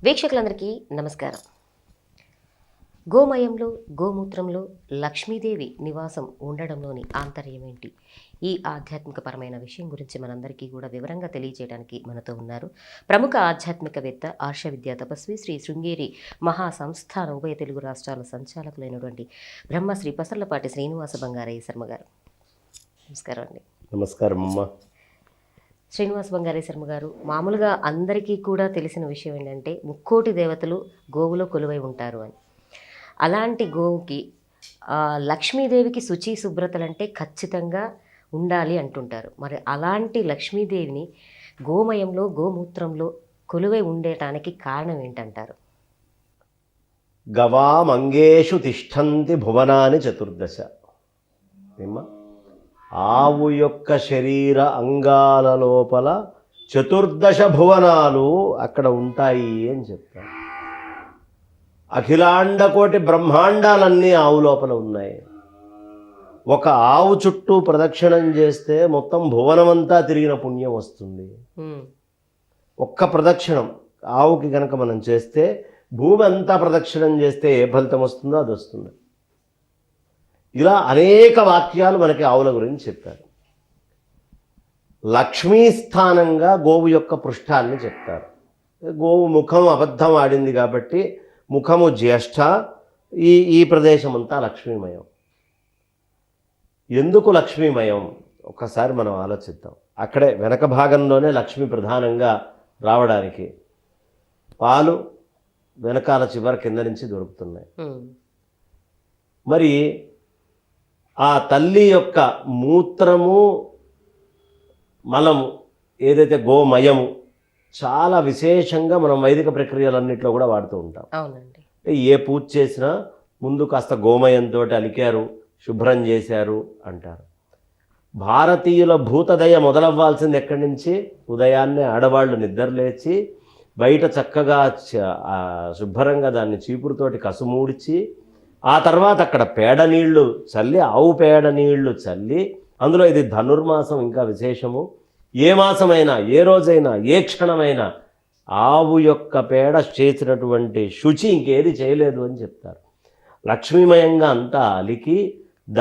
వీక్షకులందరికీ నమస్కారం. గోమయంలో గోమూత్రంలో లక్ష్మీదేవి నివాసం ఉండడంలోని ఆంతర్యం ఏంటి? ఈ ఆధ్యాత్మికపరమైన విషయం గురించి మనందరికీ కూడా వివరంగా తెలియజేయడానికి మనతో ఉన్నారు ప్రముఖ ఆధ్యాత్మికవేత్త, ఆర్ష విద్యా తపస్వి, శ్రీ శృంగేరి మహాసంస్థాన ఉభయ తెలుగు రాష్ట్రాల సంచాలకులైనటువంటి బ్రహ్మశ్రీ పసర్లపాటి శ్రీనివాస బంగారయ్య శర్మ గారు. నమస్కారం అండి. నమస్కారం అమ్మ. శ్రీనివాస బంగారయ్య శర్మ గారు, మామూలుగా అందరికీ కూడా తెలిసిన విషయం ఏంటంటే ముక్కోటి దేవతలు గోవులో కొలువై ఉంటారు అని. అలాంటి గోవుకి లక్ష్మీదేవికి శుచి శుభ్రతలంటే ఖచ్చితంగా ఉండాలి అంటుంటారు. మరి అలాంటి లక్ష్మీదేవిని గోమయంలో గోమూత్రంలో కొలువై ఉండటానికి కారణం ఏంటంటారు? గవామంగేషు తిష్టంతి భువనాని చతుర్దశ. ఆవు యొక్క శరీర అంగాల లోపల చతుర్దశ భువనాలు అక్కడ ఉంటాయి అని చెప్తారు. అఖిలాండకోటి బ్రహ్మాండాలన్నీ ఆవు లోపల ఉన్నాయి. ఒక ఆవు చుట్టూ ప్రదక్షిణం చేస్తే మొత్తం భువనమంతా తిరిగిన పుణ్యం వస్తుంది. ఒక్క ప్రదక్షిణం ఆవుకి కనుక మనం చేస్తే భూమి అంతా ప్రదక్షిణం చేస్తే ఏ ఫలితం వస్తుందో అది వస్తుంది. ఇలా అనేక వాక్యాలు మనకి ఆవుల గురించి చెప్పారు. లక్ష్మీ స్థానంగా గోవు యొక్క పృష్ఠాన్ని చెప్తారు. గోవు ముఖం అబద్ధం ఆడింది కాబట్టి ముఖము జ్యేష్ఠ, ఈ ప్రదేశం అంతా లక్ష్మీమయం. ఎందుకు లక్ష్మీమయం ఒక్కసారి మనం ఆలోచిద్దాం. అక్కడే వెనక భాగంలోనే లక్ష్మి ప్రధానంగా రావడానికి పాలు వెనకాల చివరి కింద నుంచి దొరుకుతున్నాయి. మరి ఆ తల్లి యొక్క మూత్రము మలము ఏదైతే గోమయము చాలా విశేషంగా మనం వైదిక ప్రక్రియలన్నింటిలో కూడా వాడుతూ ఉంటాం. అవునండి. ఏ పూజ చేసినా ముందు కాస్త గోమయంతో అలికారు, శుభ్రం చేశారు అంటారు. భారతీయుల భూతదయ మొదలవ్వాల్సింది ఎక్కడి నుంచి? ఉదయాన్నే ఆడవాళ్ళు నిద్రలేచి బయట చక్కగా శుభ్రంగా దాన్ని చీపురుతోటి కసుమూడ్చి ఆ తర్వాత అక్కడ పేడ నీళ్లు చల్లి, ఆవు పేడ నీళ్లు చల్లి, అందులో ఇది ధనుర్మాసం ఇంకా విశేషము. ఏ మాసమైనా, ఏ రోజైనా, ఏ క్షణమైనా ఆవు యొక్క పేడ చేసినటువంటి శుచి ఇంకేది చేయలేదు అని చెప్తారు. లక్ష్మీమయంగా అంతా అలికి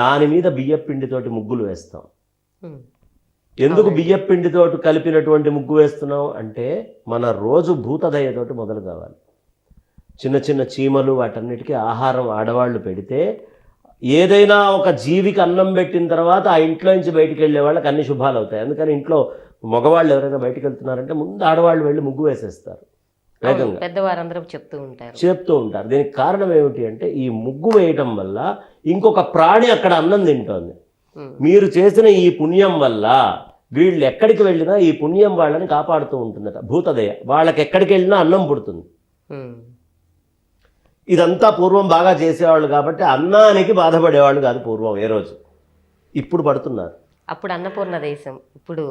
దాని మీద బియ్యపిండితోటి ముగ్గులు వేస్తాం. ఎందుకు బియ్యపిండితోటి కలిపినటువంటి ముగ్గు వేస్తున్నాం అంటే మన రోజు భూతదయతోటి మొదలు కావాలి. చిన్న చిన్న చీమలు వాటన్నిటికీ ఆహారం ఆడవాళ్ళు పెడితే ఏదైనా ఒక జీవికి అన్నం పెట్టిన తర్వాత ఆ ఇంట్లో నుంచి బయటికి వెళ్ళే వాళ్ళకి అన్ని శుభాలు అవుతాయి. అందుకని ఇంట్లో మగవాళ్ళు ఎవరైనా బయటికి వెళ్తున్నారంటే ముందు ఆడవాళ్ళు వెళ్ళి ముగ్గు వేసేస్తారు. వేగంగా పెద్దవారందరూ చెప్తూ ఉంటారు. దీనికి కారణం ఏమిటి అంటే ఈ ముగ్గు వేయటం వల్ల ఇంకొక ప్రాణి అక్కడ అన్నం తింటోంది. మీరు చేసిన ఈ పుణ్యం వల్ల వీళ్ళు ఎక్కడికి వెళ్ళినా ఈ పుణ్యం వాళ్ళని కాపాడుతూ ఉంటుందట భూతదయ. వాళ్ళకి ఎక్కడికి వెళ్ళినా అన్నం పుడుతుంది. ఇదంతా పూర్వం బాగా చేసేవాళ్ళు కాబట్టి అన్నానికి బాధపడేవాళ్ళు కాదు పూర్వం ఏ రోజు. ఇప్పుడు పడుతున్నారు. అప్పుడు అన్నపూర్ణ దేశం, ఇప్పుడు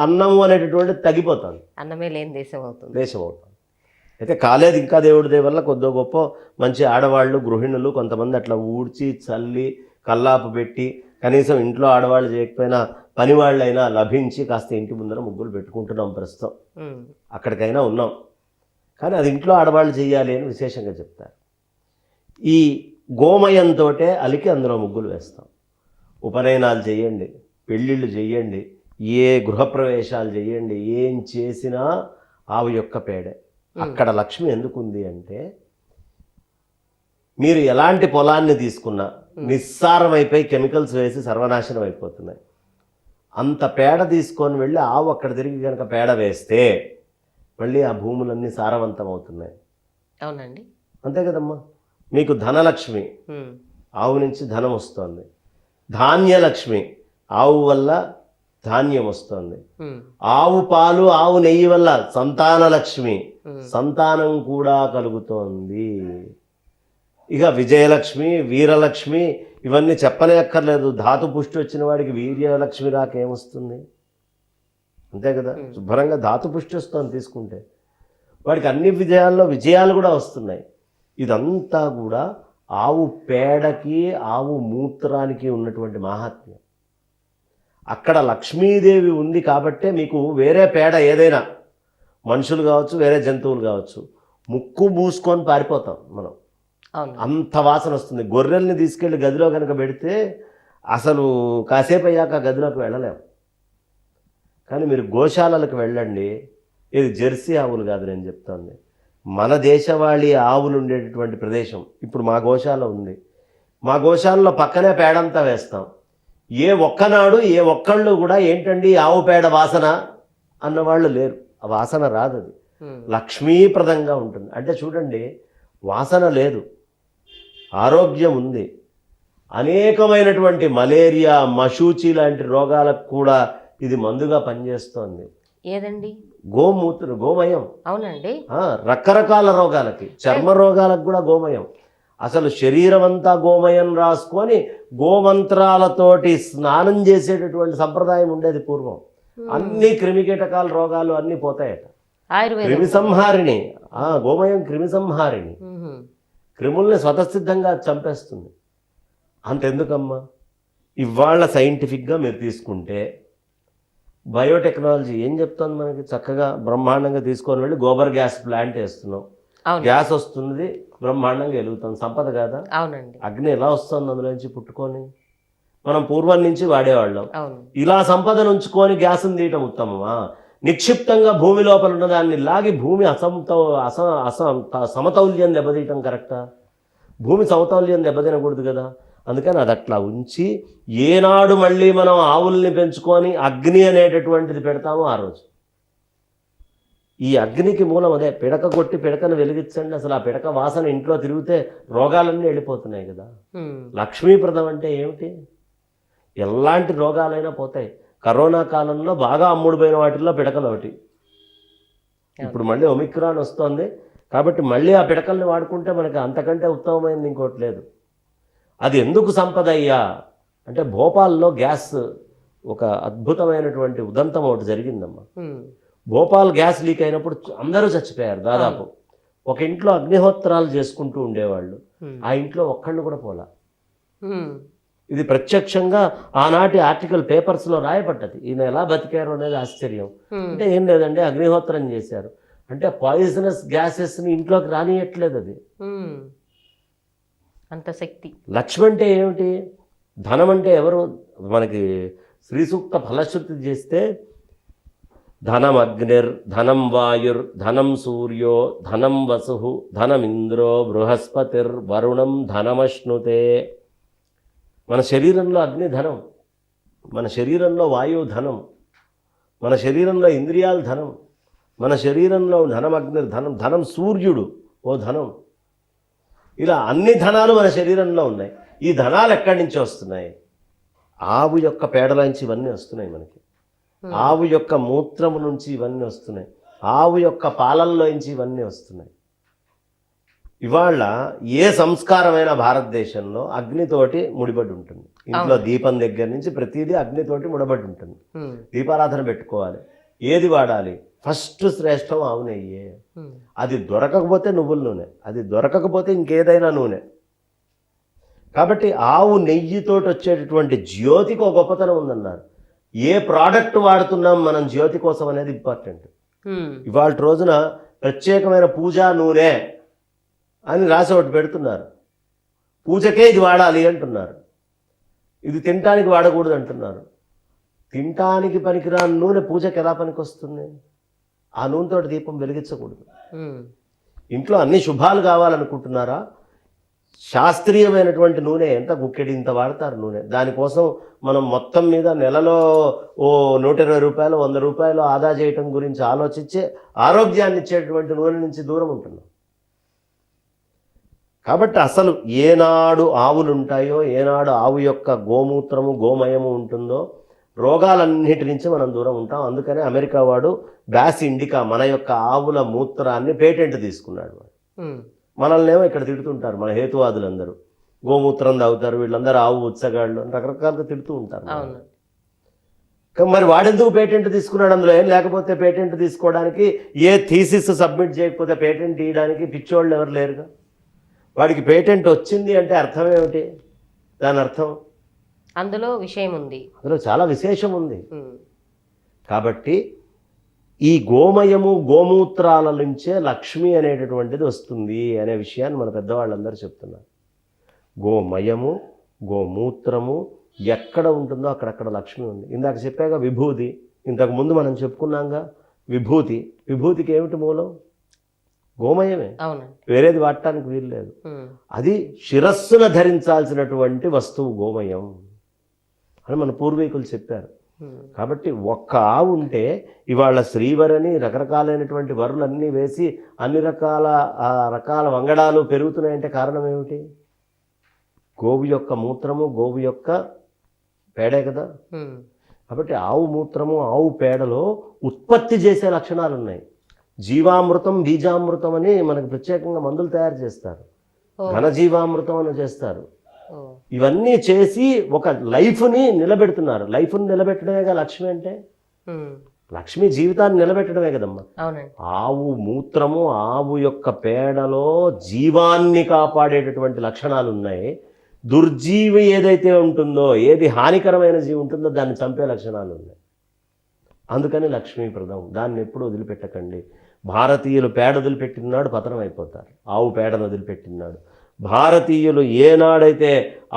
అన్నము అనేటటువంటి తగ్గిపోతుంది. అన్నమే లేని దేశం అవుతుంది. అయితే కాలేదు, ఇంకా దేవుడి దయ వల్ల కొద్దో గొప్ప మంచి ఆడవాళ్ళు, గృహిణులు కొంతమంది అట్లా ఊడ్చి చల్లి కల్లాపు పెట్టి కనీసం ఇంట్లో ఆడవాళ్ళు చేయకపోయినా పనివాళ్ళైనా లభించి కాస్త ఇంటి ముందర ముగ్గులు పెట్టుకుంటున్నాం ప్రస్తుతం. అక్కడికైనా ఉన్నాం. కానీ అది ఇంట్లో ఆడవాళ్ళు చేయాలి అని విశేషంగా చెప్తారు. ఈ గోమయంతో అలికి అందులో ముగ్గులు వేస్తాం. ఉపనయనాలు చేయండి, పెళ్ళిళ్ళు చేయండి, ఏ గృహప్రవేశాలు చేయండి, ఏం చేసినా ఆవు యొక్క పేడే. అక్కడ లక్ష్మి ఎందుకుంది అంటే మీరు ఎలాంటి పొలాన్ని తీసుకున్నా నిస్సారం అయిపోయి కెమికల్స్ వేసి సర్వనాశనం అయిపోతున్నాయి. అంత పేడ తీసుకొని వెళ్ళి ఆవు అక్కడ తిరిగి కనుక పేడ వేస్తే మళ్ళీ ఆ భూములన్నీ సారవంతం అవుతున్నాయి. అవునండి, అంతే కదమ్మా. మీకు ధనలక్ష్మి, ఆవు నుంచి ధనం వస్తుంది. ధాన్యలక్ష్మి, ఆవు వల్ల ధాన్యం వస్తుంది. ఆవు పాలు, ఆవు నెయ్యి వల్ల సంతానలక్ష్మి, సంతానం కూడా కలుగుతోంది. ఇక విజయలక్ష్మి, వీరలక్ష్మి ఇవన్నీ చెప్పనే అక్కర్లేదు. ధాతు పుష్టి వచ్చిన వాడికి వీర్యలక్ష్మి రాకేమొస్తుంది? అంతే కదా. శుభ్రంగా ధాతు పుష్టి వస్తుంది తీసుకుంటే, వాడికి అన్ని విజయాల్లో విజయాలు కూడా వస్తున్నాయి. ఇదంతా కూడా ఆవు పేడకి, ఆవు మూత్రానికి ఉన్నటువంటి మహాత్మ్యం. అక్కడ లక్ష్మీదేవి ఉంది కాబట్టే మీకు వేరే పేడ ఏదైనా మనుషులు కావచ్చు, వేరే జంతువులు కావచ్చు, ముక్కు మూసుకొని పారిపోతాం మనం. అవును. అంత వాసన వస్తుంది. గొర్రెల్ని తీసుకెళ్ళి గదిలో కనుక పెడితే అసలు కాసేపు అయ్యాక ఆ గదిలోకి వెళ్ళలేము. కానీ మీరు గోశాలలకు వెళ్ళండి, ఇది జెర్సీ ఆవులు కాదు నేను చెప్తాను, మన దేశవాళీ ఆవులు ఉండేటటువంటి ప్రదేశం. ఇప్పుడు మా గోశాల ఉంది, మా గోశాలలో పక్కనే పేడంతా వేస్తాం. ఏ ఒక్కనాడు ఏ ఒక్కళ్ళు కూడా ఏంటండి ఆవు పేడ వాసన అన్నవాళ్ళు లేరు. ఆ వాసన రాదు, అది లక్ష్మీప్రదంగా ఉంటుంది. అంటే చూడండి, వాసన లేదు, ఆరోగ్యం ఉంది. అనేకమైనటువంటి మలేరియా, మశూచి లాంటి రోగాలకు కూడా ఇది మందుగా పనిచేస్తోంది. ఏదండి? గోమయం. అవునండి. రకరకాల రోగాలకి, చర్మ రోగాలకు కూడా గోమయం. అసలు శరీరం అంతా గోమయం రాసుకొని గోమంత్రాలతోటి స్నానం చేసేటటువంటి సంప్రదాయం ఉండేది పూర్వం. అన్ని క్రిమికీటకాల రోగాలు అన్నీ పోతాయట. క్రిమి సంహారిణి, గోమయం క్రిమి సంహారిణి, క్రిముల్ని స్వతసిద్ధంగా చంపేస్తుంది. అంతెందుకమ్మా, ఇవాళ సైంటిఫిక్గా మీరు తీసుకుంటే బయోటెక్నాలజీ ఏం చెప్తుంది మనకి? చక్కగా బ్రహ్మాండంగా తీసుకొని వెళ్ళి గోబర్ గ్యాస్ ప్లాంట్ వేస్తున్నాం, గ్యాస్ వస్తుంది, బ్రహ్మాండంగా వెలుగుతుంది. సంపద కాదా? అవునండి. అగ్ని ఎలా వస్తుంది అందులోంచి పుట్టుకొని? మనం పూర్వం నుంచి వాడేవాళ్ళం. ఇలా సంపదను ఉంచుకొని గ్యాస్ని తీయటం ఉత్తమమా? నిక్షిప్తంగా భూమి లోపల ఉన్న దాన్ని లాగి భూమి సమతౌల్యం దెబ్బతీయటం కరెక్టా? భూమి సమతౌల్యం దెబ్బతినకూడదు కదా. అందుకని అది అట్లా ఉంచి ఏనాడు మళ్ళీ మనం ఆవుల్ని పెంచుకొని అగ్ని అనేటటువంటిది పెడతామో ఆ రోజు. ఈ అగ్నికి మూలం అదే. పిడక కొట్టి పిడకను వెలిగించండి, అసలు ఆ పిడక వాసన ఇంట్లో తిరిగితే రోగాలన్నీ వెళ్ళిపోతున్నాయి కదా. లక్ష్మీప్రదం అంటే ఏమిటి? ఎలాంటి రోగాలైనా పోతాయి. కరోనా కాలంలో బాగా అమ్ముడుపోయిన వాటిల్లో పిడకలు ఒకటి. ఇప్పుడు మళ్ళీ ఒమిక్రాన్ వస్తుంది కాబట్టి మళ్ళీ ఆ పిడకల్ని వాడుకుంటే మనకి అంతకంటే ఉత్తమమైనది ఇంకోటి లేదు. అది ఎందుకు సంపద అయ్యా అంటే, భోపాల్లో గ్యాస్ ఒక అద్భుతమైనటువంటి ఉదంతం ఒకటి జరిగిందమ్మా. భోపాల్ గ్యాస్ లీక్ అయినప్పుడు అందరూ చచ్చిపోయారు దాదాపు. ఒక ఇంట్లో అగ్నిహోత్రాలు చేసుకుంటూ ఉండేవాళ్ళు, ఆ ఇంట్లో ఒక్కళ్ళు కూడా పోలా. ఇది ప్రత్యక్షంగా ఆనాటి ఆర్టికల్ పేపర్స్లో రాయబడ్డది. ఈయన ఎలా బతికారు అనేది ఆశ్చర్యం. అంటే ఏం లేదండి, అగ్నిహోత్రం చేశారు అంటే పాయిజనస్ గ్యాసెస్ని ఇంట్లోకి రానియట్లేదు. అది అంత శక్తి. లక్ష్మి అంటే ఏమిటి? ధనం అంటే ఎవరు? మనకి శ్రీ సూక్త ఫలశ్రుతి చేస్తే ధనం అగ్నిర్, ధనం వాయుర్, ధనం సూర్యో, ధనం వసు, ధనమింద్రో, బృహస్పతిర్, వరుణం ధనమశ్నుతే. మన శరీరంలో అగ్ని ధనం, మన శరీరంలో వాయువు ధనం, మన శరీరంలో ఇంద్రియాలు ధనం, మన శరీరంలో ధనం అగ్నిర్ ధనం, ధనం సూర్యుడు ఓ ధనం. ఇలా అన్ని ధనాలు మన శరీరంలో ఉన్నాయి. ఈ ధనాలు ఎక్కడి నుంచి వస్తున్నాయి? ఆవు యొక్క పేడలోంచి ఇవన్నీ వస్తున్నాయి మనకి. ఆవు యొక్క మూత్రము నుంచి ఇవన్నీ వస్తున్నాయి. ఆవు యొక్క పాలల్లోంచి ఇవన్నీ వస్తున్నాయి. ఇవాళ ఏ సంస్కారమైన భారతదేశంలో అగ్నితోటి ముడిపడి ఉంటుంది. ఇంట్లో దీపం దగ్గర నుంచి ప్రతిదీ అగ్నితోటి ముడిపడి ఉంటుంది. దీపారాధన పెట్టుకోవాలి. ఏది వాడాలి? ఫస్ట్ శ్రేష్టం ఆవు నెయ్యే. అది దొరకకపోతే నువ్వుల నూనె, అది దొరకకపోతే ఇంకేదైనా నూనె. కాబట్టి ఆవు నెయ్యితోటి వచ్చేటటువంటి జ్యోతికి ఒక గొప్పతనం ఉందన్నారు. ఏ ప్రోడక్ట్ వాడుతున్నాం మనం జ్యోతి కోసం అనేది ఇంపార్టెంట్. ఇవాళ రోజున ప్రత్యేకమైన పూజా నూనె అని రాసి ఒకటి పెడుతున్నారు. పూజకే ఇది వాడాలి అంటున్నారు. ఇది తినటానికి వాడకూడదు అంటున్నారు. తినటానికి పనికిరాని నూనె పూజకి ఎలా పనికి వస్తుంది? ఆ నూనెతో దీపం వెలిగించకూడదు. ఇంట్లో అన్ని శుభాలు కావాలనుకుంటున్నారా? శాస్త్రీయమైనటువంటి నూనె ఎంత గుక్కెడి ఇంత వాడతారు నూనె. దానికోసం మనం మొత్తం మీద నెలలో ఓ 120 రూపాయలు 100 రూపాయలు ఆదా చేయటం గురించి ఆలోచించే ఆరోగ్యాన్ని ఇచ్చేటువంటి నూనె నుంచి దూరం ఉంటున్నాం. కాబట్టి అసలు ఏనాడు ఆవులు ఉంటాయో, ఏనాడు ఆవు యొక్క గోమూత్రము గోమయము ఉంటుందో రోగాలన్నిటి నుంచి మనం దూరం ఉంటాం. అందుకనే అమెరికా వాడు బ్యాస్ ఇండికా మన యొక్క ఆవుల మూత్రాన్ని పేటెంట్ తీసుకున్నాడు. మనల్ని ఏమో ఇక్కడ తిడుతుంటారు మన హేతువాదులందరూ, గోమూత్రం తాగుతారు వీళ్ళందరూ, ఆవు ఉత్సగాళ్ళు రకరకాలుగా తిడుతూ ఉంటారు. మరి వాడెందుకు పేటెంట్ తీసుకున్నాడు? అందులో ఏం లేకపోతే పేటెంట్ తీసుకోవడానికి, ఏ థీసిస్ సబ్మిట్ చేయకపోతే పేటెంట్ ఇవ్వడానికి పిచ్చోళ్ళు ఎవరు లేరుగా. వాడికి పేటెంట్ వచ్చింది అంటే అర్థం ఏమిటి? దాని అర్థం అందులో విషయం ఉంది, అందులో చాలా విశేషం ఉంది. కాబట్టి ఈ గోమయము గోమూత్రాల నుంచే లక్ష్మి అనేటటువంటిది వస్తుంది అనే విషయాన్ని మన పెద్దవాళ్ళందరూ చెప్తున్నారు. గోమయము గోమూత్రము ఎక్కడ ఉంటుందో అక్కడక్కడ లక్ష్మి ఉంది. ఇందాక చెప్పాక విభూతి, ఇంతకు ముందు మనం చెప్పుకున్నాంగా విభూతి. విభూతికి ఏమిటి మూలం? గోమయమే, వేరేది వాడటానికి వీలు లేదు. అది శిరస్సున ధరించాల్సినటువంటి వస్తువు గోమయం అని మన పూర్వీకులు చెప్పారు. కాబట్టి ఒక్క ఆవు ఉంటే ఇవాళ శ్రీవరని రకరకాలైనటువంటి వరులన్నీ వేసి అన్ని రకాల వంగడాలు పెరుగుతున్నాయంటే కారణం ఏమిటి? గోవు యొక్క మూత్రము, గోవు యొక్క పేడే కదా. కాబట్టి ఆవు మూత్రము, ఆవు పేడలో ఉత్పత్తి చేసే లక్షణాలు ఉన్నాయి. జీవామృతం, బీజామృతం అని మనకు ప్రత్యేకంగా మందులు తయారు చేస్తారు. ఘనజీవామృతం అని చేస్తారు. ఇవన్నీ చేసి ఒక లైఫ్ని నిలబెడుతున్నారు. లైఫ్ని నిలబెట్టడమేగా లక్ష్మి అంటే. లక్ష్మి జీవితాన్ని నిలబెట్టడమే కదమ్మా. ఆవు మూత్రము, ఆవు యొక్క పేడలో జీవాన్ని కాపాడేటటువంటి లక్షణాలు ఉన్నాయి. దుర్జీవి ఏదైతే ఉంటుందో, ఏది హానికరమైన జీవి ఉంటుందో దాన్ని చంపే లక్షణాలు ఉన్నాయి. అందుకని లక్ష్మీప్రదం, దాన్ని ఎప్పుడు వదిలిపెట్టకండి. భారతీయులు పేడ వదిలిపెట్టినాడు పతనం అయిపోతారు. ఆవు పేడను వదిలిపెట్టినాడు. భారతీయులు ఏనాడైతే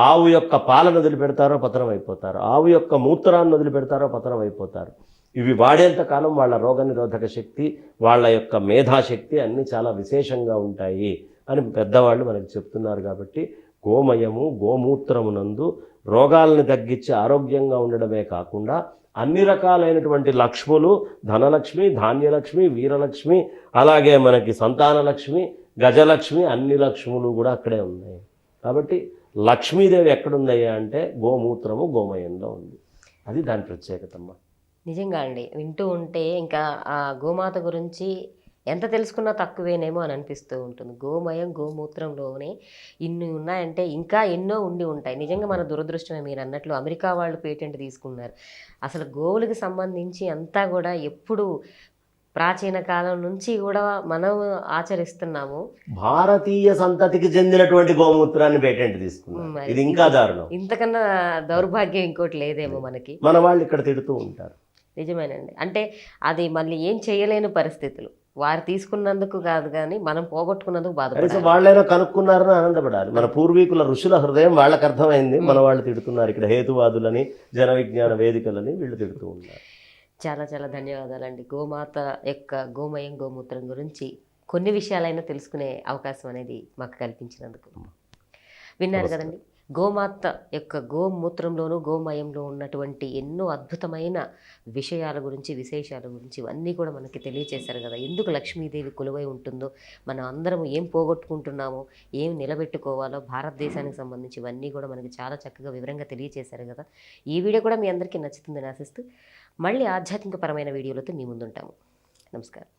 ఆవు యొక్క పాలను వదిలిపెడతారో పతనం అయిపోతారు. ఆవు యొక్క మూత్రాన్ని వదిలిపెడతారో పతనం అయిపోతారు. ఇవి వాడేంత కాలం వాళ్ళ రోగనిరోధక శక్తి, వాళ్ళ యొక్క మేధాశక్తి అన్నీ చాలా విశేషంగా ఉంటాయి అని పెద్దవాళ్ళు మనకు చెప్తున్నారు. కాబట్టి గోమయము గోమూత్రమునందు రోగాలను తగ్గించి ఆరోగ్యంగా ఉండడమే కాకుండా అన్ని రకాలైనటువంటి లక్ష్ములు, ధనలక్ష్మి, ధాన్యలక్ష్మి, వీరలక్ష్మి, అలాగే మనకి సంతానలక్ష్మి, గజలక్ష్మి, అన్ని లక్ష్ములు కూడా అక్కడే ఉన్నాయి. కాబట్టి లక్ష్మీదేవి ఎక్కడుందయ్యా అంటే గోమూత్రము గోమయంలో ఉంది. అది దాని ప్రత్యేకతమ్మ. నిజంగా అండి, వింటూ ఉంటే ఇంకా ఆ గోమాత గురించి ఎంత తెలుసుకున్నా తక్కువేనేమో అని అనిపిస్తూ ఉంటుంది. గోమయం గోమూత్రంలోనే ఇన్ని ఉన్నాయంటే ఇంకా ఎన్నో ఉండి ఉంటాయి. నిజంగా మన దురదృష్టమే, మీరు అన్నట్లు అమెరికా వాళ్ళు పేటెంట్ తీసుకున్నారు. అసలు గోవులకు సంబంధించి అంతా కూడా ఎప్పుడు ప్రాచీన కాలం నుంచి కూడా మనం ఆచరిస్తున్నాము. భారతీయ సంతతికి చెందినటువంటి గోమూత్రాన్ని పేటెంట్ తీసుకున్నాం. ఇది ఇంకా దారుణం. ఇంతకన్నా దౌర్భాగ్యం ఇంకోటి లేదేమో మనకి. మన వాళ్ళు ఇక్కడ తిడుతూ ఉంటారు. నిజమేనండి. అంటే అది మళ్ళీ ఏం చేయలేని పరిస్థితులు. వారు తీసుకున్నందుకు కాదు కానీ మనం పోగొట్టుకున్నందుకు బాధపడాలి. వాళ్ళైనా కనుక్కున్నారని ఆనందపడాలి. మన పూర్వీకుల ఋషుల హృదయం వాళ్ళకి అర్థమైంది. మన వాళ్ళు తిడుతున్నారు ఇక్కడ హేతువాదులని, జన విజ్ఞాన వేదికలని వీళ్ళు తిడుతూ ఉన్నారు. చాలా చాలా ధన్యవాదాలండి. గోమాత యొక్క గోమయం గోమూత్రం గురించి కొన్ని విషయాలైనా తెలుసుకునే అవకాశం అనేది మాకు కల్పించినందుకు. విన్నారు కదండి, గోమాత యొక్క గోమూత్రంలోనూ గోమయంలో ఉన్నటువంటి ఎన్నో అద్భుతమైన విషయాల గురించి, విశేషాల గురించి ఇవన్నీ కూడా మనకి తెలియచేశారు కదా. ఎందుకు లక్ష్మీదేవి కొలువై ఉంటుందో, మనం అందరం ఏం పోగొట్టుకుంటున్నామో, ఏం నిలబెట్టుకోవాలో భారతదేశానికి సంబంధించి ఇవన్నీ కూడా మనకి చాలా చక్కగా వివరంగా తెలియచేశారు కదా. ఈ వీడియో కూడా మీ అందరికీ నచ్చుతుందని ఆశిస్తూ మళ్ళీ ఆధ్యాత్మికపరమైన వీడియోలతో మీ ముందుంటాము. నమస్కారం.